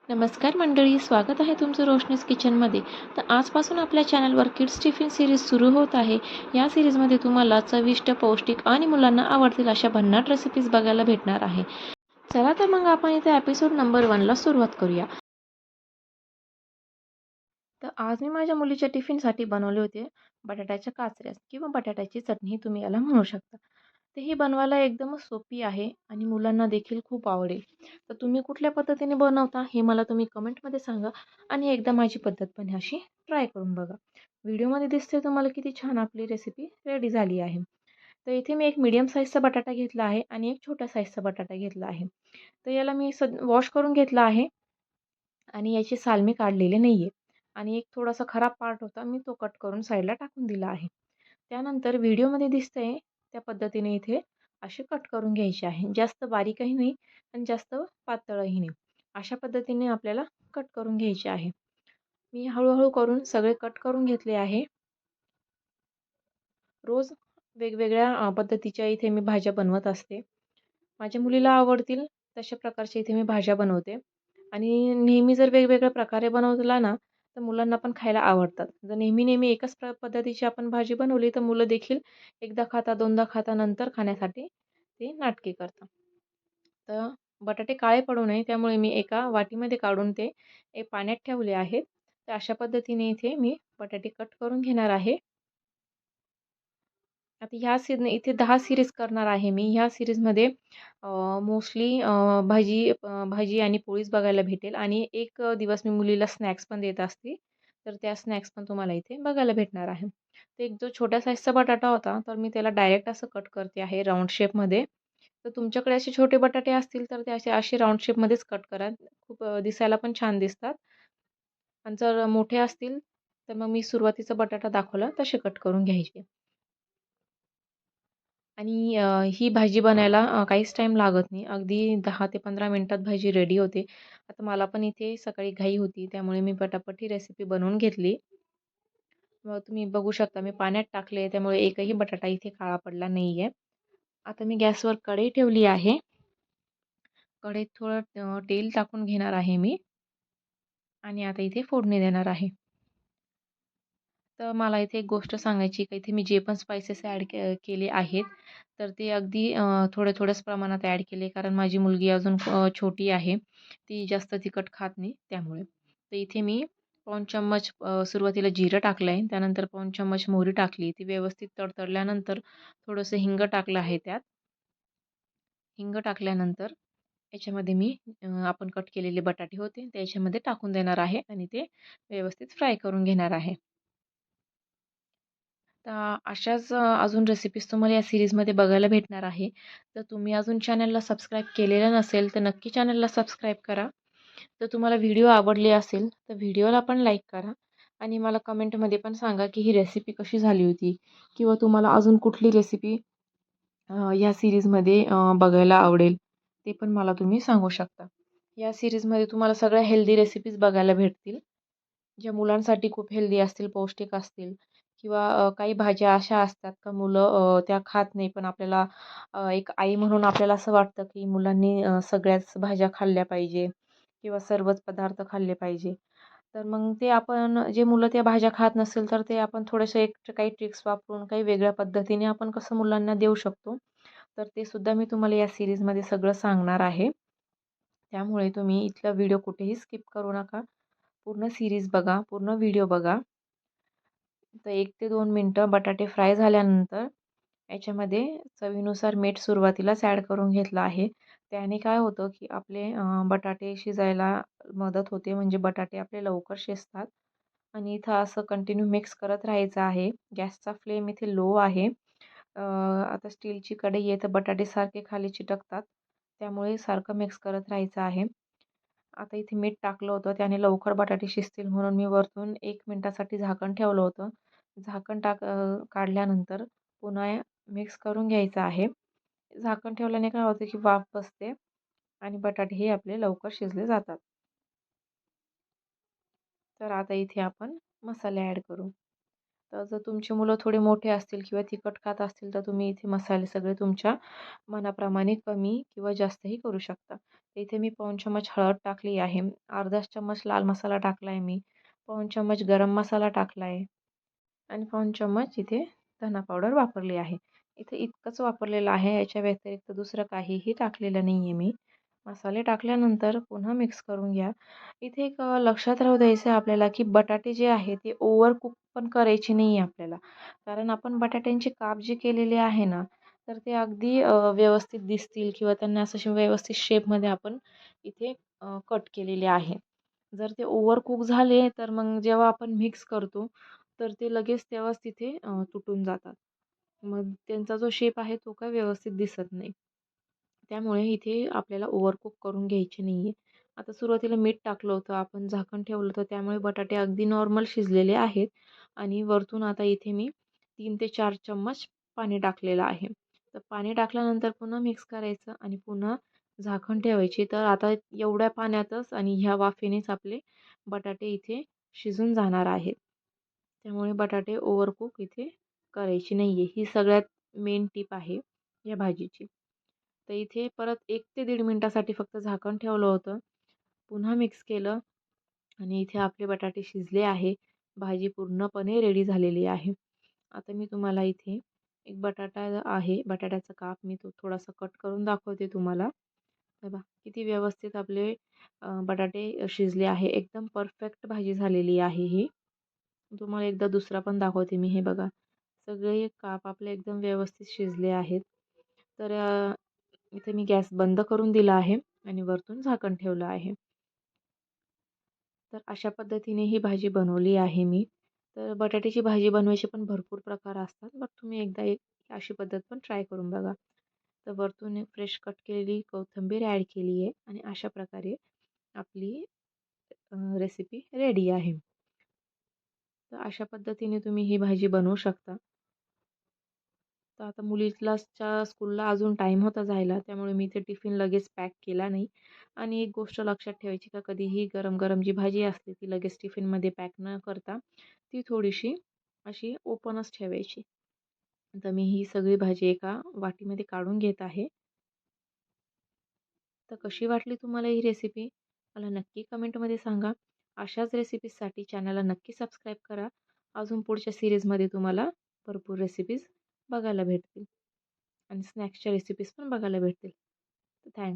नमस्कार मंडळी, स्वागत आहे तुमचं रोशनीज किचनमध्ये. तर आजपासून आपल्या चॅनलवर किड्स टिफिन सिरीज सुरू होत आहे. या सिरीजमध्ये तुम्हाला चविष्ट, पौष्टिक आणि मुलांना आवडतील अशा भन्नाट रेसिपीज बघायला भेटणार आहे. चला तर मग आपण इथे एपिसोड नंबर 1ला सुरुवात करूया. तर आज मी माझ्या मुलीच्या टिफिनसाठी बनवले होते बटाट्याच्या काचऱ्या किंवा बटाट्याची चटणी तुम्ही याला म्हणू शकता. तर ही बनवायला एकदमच सोपी आहे आणि मुलांना देखील खूप आवडेल. तर तुम्ही कुठल्या पद्धतीने बनवता हे मला तुम्ही कमेंटमध्ये सांगा आणि एकदा माझी पद्धत पण अशी ट्राय करून बघा. व्हिडिओमध्ये दिसते तुम्हाला किती छान आपली रेसिपी रेडी झाली आहे. तर इथे मी एक मीडियम साईजचा बटाटा घेतला आहे आणि एक छोट्या साईजचा बटाटा घेतला आहे. तर याला मी वॉश करून घेतला आहे आणि याची साल मी काढलेली नाही आहे. आणि एक थोडासा खराब पार्ट होता, मी तो कट करून साईडला टाकून दिला आहे. त्यानंतर व्हिडिओमध्ये दिसतंय त्या पद्धतीने इथे असे कट करून घ्यायचे आहे. जास्त बारीकही नाही आणि जास्त पातळही नाही. अशा पद्धतीने आपल्याला कट करून घ्यायचे आहे. मी हळू करून सगळे कट करून घेतले आहे. रोज वेगवेगळ्या पद्धतीच्या इथे मी भाज्या बनवत असते. माझ्या मुलीला आवडतील तशा प्रकारच्या इथे मी भाज्या बनवते आणि नेहमी जर वेगवेगळ्या प्रकारे बनवला ना, तर मुलांना पण खायला आवडतात. जर नेहमी एकच पद्धतीची आपण भाजी बनवली, तर मुलं देखील एकदा खाता, दोनदा खाता, नंतर खाण्यासाठी ते नाटके करतात. तर बटाटे काळे पडू नये त्यामुळे मी एका वाटीमध्ये काढून ते पाण्यात ठेवले आहेत. तर अशा पद्धतीने इथे मी बटाटे कट करून घेणार आहे. आता ह्या इथे 10 सीरीज करणार आहे मी. ह्या सीरीजमध्ये मोस्टली भाजी आणि पोळीच बघायला भेटेल आणि एक दिवस मी मुलीला स्नॅक्स पण देत असते. तर त्या स्नॅक्स पण तुम्हाला इथे बघायला भेटणार आहे. तर एक जो छोट्या साईजचा बटाटा होता, तर मी त्याला डायरेक्ट असं कट करते आहे राउंड शेपमध्ये. तर तुमच्याकडे असे छोटे बटाटे असतील, तर ते असे असे राउंड शेपमध्येच कट करा. खूप दिसायला पण छान दिसतात. आणि जर मोठे असतील, तर मग मी सुरुवातीचा बटाटा दाखवला तसे कट करून घ्यायचे. आणि ही भाजी बनायला काहीच टाईम लागत नाही. अगदी 10 ते 15 मिनिटात भाजी रेडी होते. आता मला पण इथे सकाळी घाई होती, त्यामुळे मी पटापट ही रेसिपी बनवून घेतली. मग तुम्ही बघू शकता मी पाण्यात टाकले, त्यामुळे एकही बटाटा इथे काळा पडला नाहीये. आता मी गॅसवर कढई ठेवली आहे. कढईत थोडं तेल टाकून घेणार आहे मी आणि आता इथे फोडणी देणार आहे. तर मला इथे एक गोष्ट सांगायची की इथे मी जे पण स्पाइसेस ॲड केले आहेत, तर ते अगदी थोड्याच प्रमाणात ॲड केले कारण माझी मुलगी अजून छोटी आहे. ती जास्त तिखट खात नाही त्यामुळे. तर इथे मी पाऊण चम्मच सुरुवातीला जिरं टाकलं आहे. त्यानंतर पाऊण चम्मच मोहरी टाकली. ती व्यवस्थित तडतडल्यानंतर थोडंसं हिंग टाकलं आहे त्यात. हिंग टाकल्यानंतर याच्यामध्ये मी आपण कट केलेले बटाटे होते ते याच्यामध्ये टाकून देणार आहे आणि ते व्यवस्थित फ्राय करून घेणार आहे. तर अशाच अजून रेसिपीज तुम्हाला या सीरीजमध्ये बघायला भेटणार आहे. तर तुम्ही अजून चॅनलला सबस्क्राईब केलेलं नसेल, तर नक्की चॅनलला सबस्क्राईब करा. जर तुम्हाला व्हिडिओ आवडली असेल, तर व्हिडिओला पण लाईक करा आणि मला कमेंटमध्ये पण सांगा, की ही रेसिपी कशी झाली होती किंवा तुम्हाला अजून कुठली रेसिपी या सीरीजमध्ये बघायला आवडेल, ते पण मला तुम्ही सांगू शकता. या सीरीजमध्ये तुम्हाला सगळ्या हेल्दी रेसिपीज बघायला भेटतील. ज्या मुलांसाठी खूप हेल्दी असतील, पौष्टिक असतील किंवा काही भाज्या अशा असतात का मुलं त्या खात नाही. पण आपल्याला एक आई म्हणून आपल्याला असं वाटतं, की मुलांनी सगळ्याच भाज्या खाल्ल्या पाहिजे किंवा सर्वच पदार्थ खाल्ले पाहिजे. तर मग ते आपण जे मुलं त्या भाज्या खात नसेल, तर ते आपण थोडेसे एक काही ट्रिक्स वापरून काही वेगळ्या पद्धतीने आपण कसं मुलांना देऊ शकतो. तर ते सुद्धा मी तुम्हाला या सीरीजमध्ये सगळं सांगणार आहे. त्यामुळे तुम्ही इथला व्हिडिओ कुठेही स्किप करू नका. पूर्ण सीरीज बघा, पूर्ण व्हिडिओ बघा. तर 1 ते 2 मिनिटं बटाटे फ्राय झाल्यानंतर याच्यामध्ये चवीनुसार मीठ सुरुवातीलाच ॲड करून घेतलं आहे. त्याने काय होतं, की आपले बटाटे शिजायला मदत होते, म्हणजे बटाटे आपले लवकर शिजतात. आणि इथं असं कंटिन्यू मिक्स करत राहायचं आहे. गॅसचा फ्लेम इथे लो आहे. आता स्टीलची कढई आहे, तर बटाटे सारखे खाली चिटकतात. त्यामुळे सारखं मिक्स करत राहायचं आहे. आता इथे मीठ टाकलं होतं, त्याने लवकर बटाटे शिजतील म्हणून मी वरतून 1 मिनिटासाठी झाकण ठेवलं होतं. झाकण काढल्यानंतर पुन्हा मिक्स करून घ्यायचं आहे. झाकण ठेवल्याने काय होतं, की वाफ बसते आणि बटाटे हे आपले लवकर शिजले जातात. तर आता इथे आपण मसाले ॲड करू. तर जर तुमची मुलं थोडी मोठे असतील किंवा तिखट खात असतील तर तुम्ही इथे मसाले सगळे तुमच्या मनाप्रमाणे कमी किंवा जास्तही करू शकता. तर इथे मी पाऊण चम्मच हळद टाकली आहे, अर्धा चम्मच लाल मसाला टाकला आहे मी, पाऊण चम्मच गरम मसाला टाकला आहे आणि पाऊण चम्मच इथे धना पावडर वापरली आहे. इथे इतकंच वापरलेलं आहे, याच्या व्यतिरिक्त दुसरं काहीही टाकलेलं नाही आहे मी. मसाले टाकल्यानंतर पुन्हा मिक्स करून घ्या. इथे एक लक्षात राहू द्यायचं आहे आपल्याला, की बटाटे जे आहे ते ओव्हर कुक पण करायचे नाही आहे आपल्याला. कारण आपण बटाट्यांचे काप जे केलेले आहे ना, तर ते अगदी व्यवस्थित दिसतील किंवा त्यांना असं व्यवस्थित शेपमध्ये आपण इथे कट केलेले आहे. जर ते ओव्हर कुक झाले तर मग जेव्हा आपण मिक्स करतो तर ते लगेच तेव्हाच तिथे तुटून जातात. मग त्यांचा जो शेप आहे तो काही व्यवस्थित दिसत नाही. त्यामुळे इथे आपल्याला ओव्हरकुक करून घ्यायचे नाही आहे. आता सुरुवातीला मीठ टाकलं होतं, आपण झाकण ठेवलं होतं, त्यामुळे बटाटे अगदी नॉर्मल शिजलेले आहेत आणि वरतून आता इथे मी 3 ते 4 चम्मच पाणी टाकलेलं आहे. तर पाणी टाकल्यानंतर पुन्हा मिक्स करायचं आणि पुन्हा झाकण ठेवायचे. तर आता एवढ्या पाण्यातच आणि ह्या वाफेनेच आपले बटाटे इथे शिजून जाणार आहेत. त्यामुळे बटाटे ओव्हरकुक इथे करायची नाही आहे. ही सगळ्यात मेन टिप आहे या भाजीची. तर इथे परत 1 ते 1.5 मिनिटासाठी फक्त झाकण ठेवलं होतं. पुन्हा मिक्स केलं आणि इथे आपले बटाटे शिजले आहे. भाजी पूर्णपणे रेडी झालेली आहे. आता मी तुम्हाला इथे एक बटाटा आहे, बटाट्याचा काप मी तो थोडासा कट करून दाखवते तुम्हाला. हे पहा किती व्यवस्थित आपले बटाटे शिजले आहे. एकदम परफेक्ट भाजी झालेली आहे ही. तुम्हाला एकदा दुसरा पण दाखवते मी. हे बघा, सगळे काप आपले एकदम व्यवस्थित शिजले आहेत. तर इथे मी गॅस बंद करून दिला आहे आणि वरतून झाकण ठेवलं आहे. तर अशा पद्धतीने ही भाजी बनवली आहे मी. तर बटाट्याची भाजी बनवायचे पण भरपूर प्रकार असतात. बट तुम्ही एकदा एक अशी पद्धत पण ट्राय करून बघा. तर वरतून फ्रेश कट केलेली कोथिंबीर ॲड केली आहे आणि अशा प्रकारे आपली रेसिपी रेडी आहे. तर अशा पद्धतीने तुम्ही ही भाजी बनवू शकता. तर आता मुलीलाच्या स्कूलला अजून टाईम होता जायला, त्यामुळे मी ते टिफिन लगेच पॅक केला नाही. आणि एक गोष्ट लक्षात ठेवायची का कधीही गरम-गरम जी भाजी असते ती लगेच टिफिनमध्ये पॅक न करता ती थोडीशी अशी ओपनच ठेवायची. आता मी ही सगळी भाजी एका वाटीमध्ये काढून घेत आहे. तर कशी वाटली तुम्हाला ही रेसिपी? मला नक्की कमेंटमध्ये सांगा. अशाच रेसिपीजसाठी चॅनलला नक्की सबस्क्राईब करा. अजून पुढच्या सीरीजमध्ये तुम्हाला भरपूर रेसिपीज बघायला भेटतील आणि स्नॅक्सच्या रेसिपीज पण बघायला भेटतील. थँक्स.